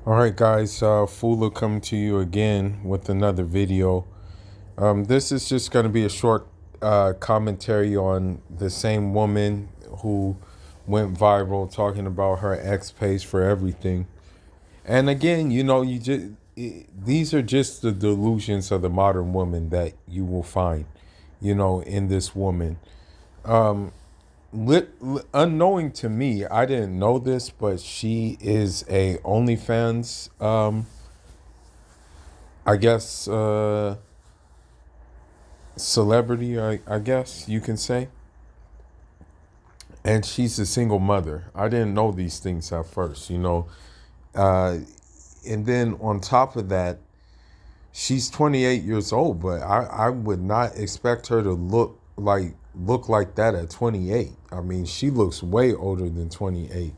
All right, guys, Fula coming to you again with another video. This is just going to be a short commentary on the same woman who went viral talking about her ex pays for everything. And again, these are just the delusions of the modern woman that you will find, in this woman. Unknowing to me, I didn't know this, but she is a OnlyFans, I guess, celebrity, I guess you can say. And she's a single mother. I didn't know these things at first. Uh, and then on top of that, she's 28 years old, but I would not expect her to look like that at 28. I mean, she looks way older than 28.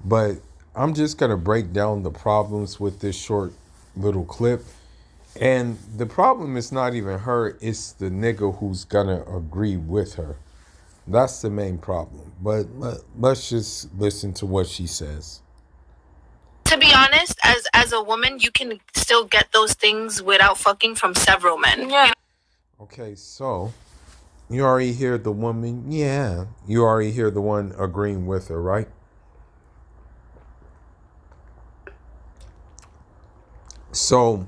But I'm just gonna break down the problems with this short little clip. And the problem is not even her, it's the nigga who's gonna agree with her. That's the main problem. But let's just listen to what she says. To be honest, as a woman, you can still get those things without fucking from several men. Yeah. Okay, so you already hear the woman. Yeah, you already hear the one agreeing with her, right? So,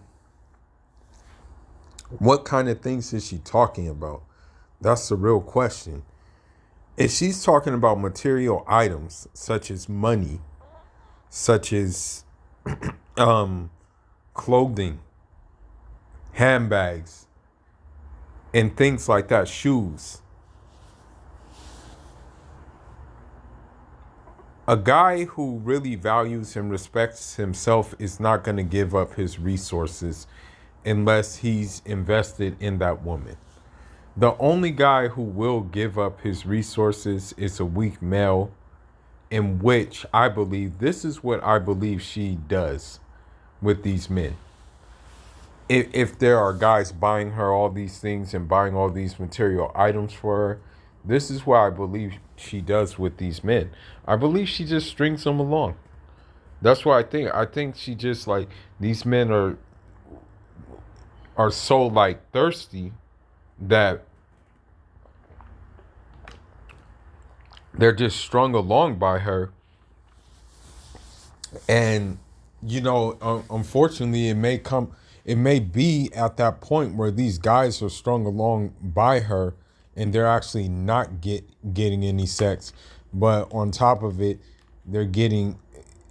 what kind of things is she talking about? That's the real question. If she's talking about material items such as money, such as clothing, handbags, and things like that, shoes. A guy who really values and respects himself is not going to give up his resources unless he's invested in that woman. The only guy who will give up his resources is a weak male, in which I believe this is what I believe she does with these men. If there are guys buying her all these things and buying all these material items for her, this is what I believe she does with these men. I believe she just strings them along. That's what I think. I think she just like these men are so like thirsty that they're just strung along by her. And unfortunately, it may be at that point where these guys are strung along by her, and they're actually not getting any sex, but on top of it, they're getting,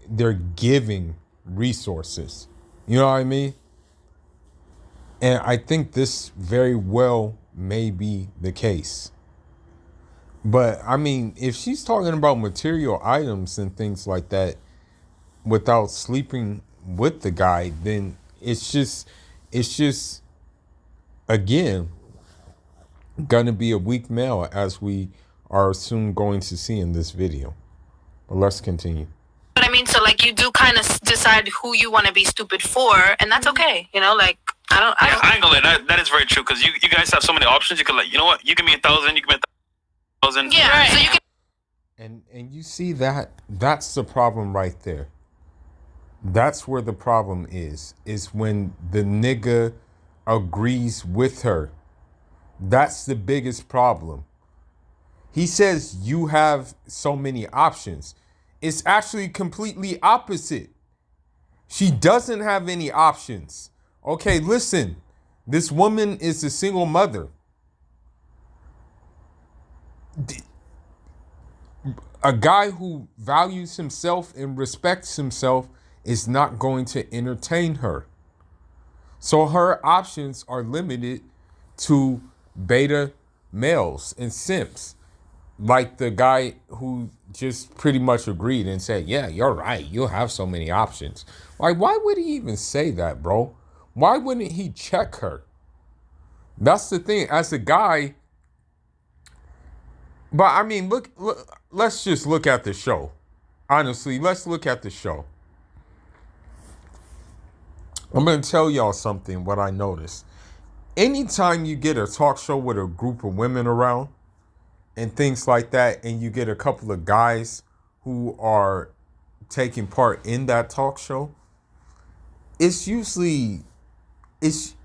they're giving resources. You know what I mean? And I think this very well may be the case. But I mean, if she's talking about material items and things like that, without sleeping with the guy, then it's just again gonna be a weak male, as we are soon going to see in this video. But let's continue. But I mean, so like you do kind of decide who you want to be stupid for, and that's okay. Like I ain't gonna lie, that is very true because you guys have so many options. You can like, you know what? You give me 1,000, you give me 1,000. Yeah, right. So you can. And you see that's the problem right there. That's where the problem is when the nigga agrees with her. That's the biggest problem. He says you have so many options. It's actually completely opposite. She doesn't have any options. Okay, listen. This woman is a single mother. A guy who values himself and respects himself is not going to entertain her. So her options are limited to beta males and simps, like the guy who just pretty much agreed and said, yeah, you're right, you'll have so many options. Like, why would he even say that, bro? Why wouldn't he check her? That's the thing. As a guy, but I mean, look, let's just look at the show. Honestly, let's look at the show. I'm going to tell y'all something, what I noticed. Anytime you get a talk show with a group of women around and things like that, and you get a couple of guys who are taking part in that talk show, it's usually it's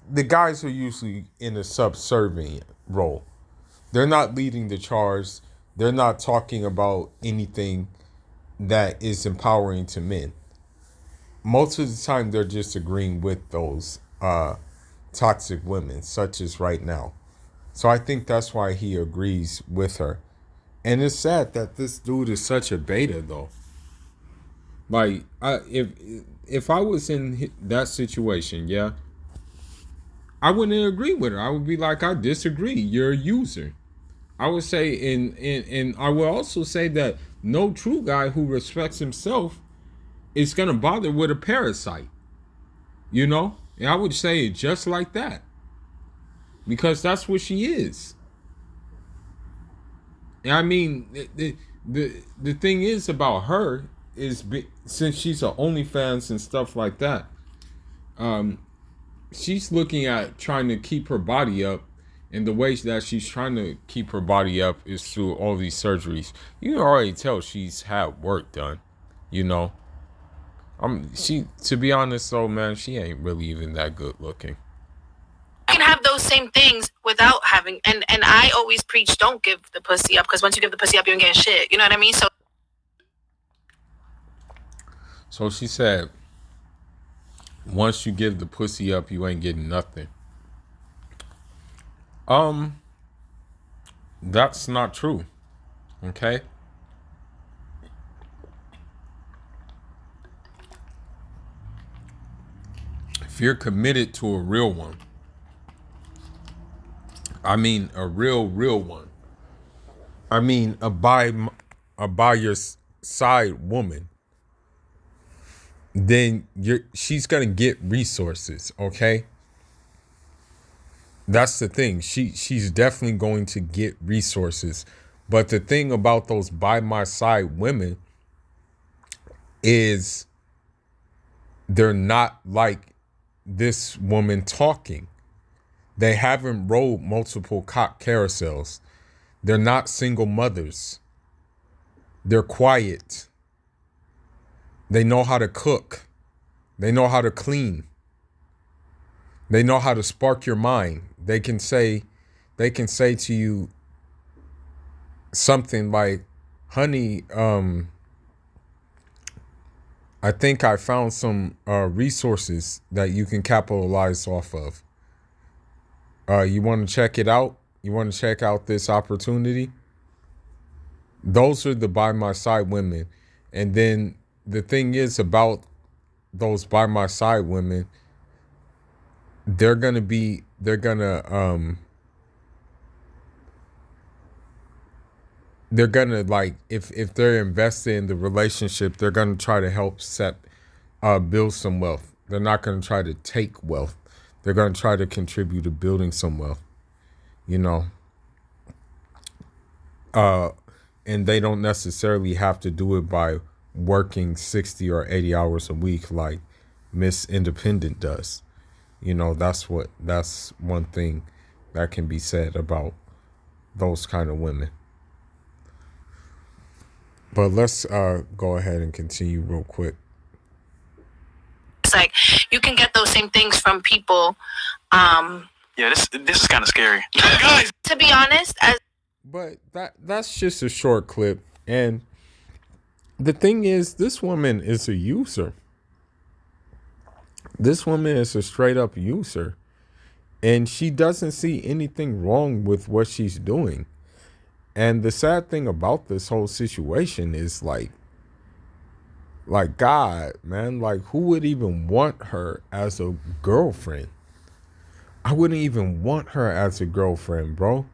the guys are usually in a subservient role. They're not leading the charge. They're not talking about anything that is empowering to men. Most of the time, they're just agreeing with those toxic women, such as right now. So I think that's why he agrees with her. And it's sad that this dude is such a beta, though. Like, if I was in that situation, yeah, I wouldn't agree with her. I would be like, I disagree. You're a user. I would say, and I will also say that no true guy who respects himself is gonna bother with a parasite. You know, and I would say it just like that, because that's what she is. And I mean, the thing is about her is since she's a OnlyFans and stuff like that, she's looking at trying to keep her body up, and the ways that she's trying to keep her body up is through all these surgeries. You can already tell she's had work done. You know, she, to be honest though, man, she ain't really even that good looking. You can have those same things without having, and I always preach, don't give the pussy up, because once you give the pussy up, you ain't getting shit. You know what I mean? So she said, once you give the pussy up, you ain't getting nothing. That's not true. Okay? If you're committed to a real one, I mean a real one. I mean a by your side woman, then she's gonna get resources, okay? That's the thing. She's definitely going to get resources. But the thing about those by my side women is they're not like this woman talking. They haven't rode multiple cock carousels. They're not single mothers. They're quiet. They know how to cook. They know how to clean. They know how to spark your mind. They can say to you something like, honey, I think I found some resources that you can capitalize off of. You want to check it out? You want to check out this opportunity? Those are the by my side women. And then the thing is about those by my side women, they're gonna like, if they're invested in the relationship, they're gonna try to help build some wealth. They're not gonna try to take wealth. They're gonna try to contribute to building some wealth, you know. And they don't necessarily have to do it by working 60 or 80 hours a week like Miss Independent does. You know, that's one thing that can be said about those kind of women. But let's go ahead and continue real quick. It's like you can get those same things from people. Yeah, this is kind of scary, guys. To be honest, but that's just a short clip, and the thing is, this woman is a user. This woman is a straight up user, and she doesn't see anything wrong with what she's doing. And the sad thing about this whole situation is like God, man, like who would even want her as a girlfriend? I wouldn't even want her as a girlfriend, bro.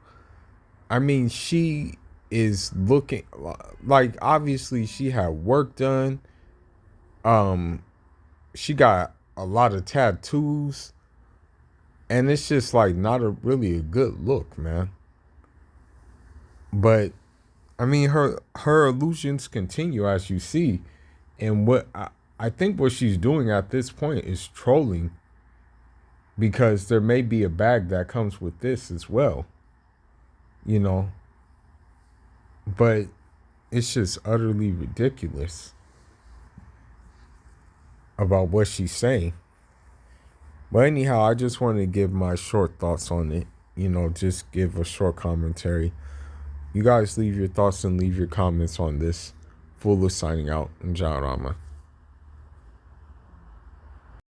I mean, she is looking like, obviously she had work done. She got a lot of tattoos, and it's just like not really a good look, man. But I mean, her illusions continue, as you see, and what I think what she's doing at this point is trolling, because there may be a bag that comes with this as well, you know. But it's just utterly ridiculous. about what she's saying. But anyhow, I just wanted to give my short thoughts on it. Just give a short commentary. You guys leave your thoughts and leave your comments on this. Full of signing out. Njawrama.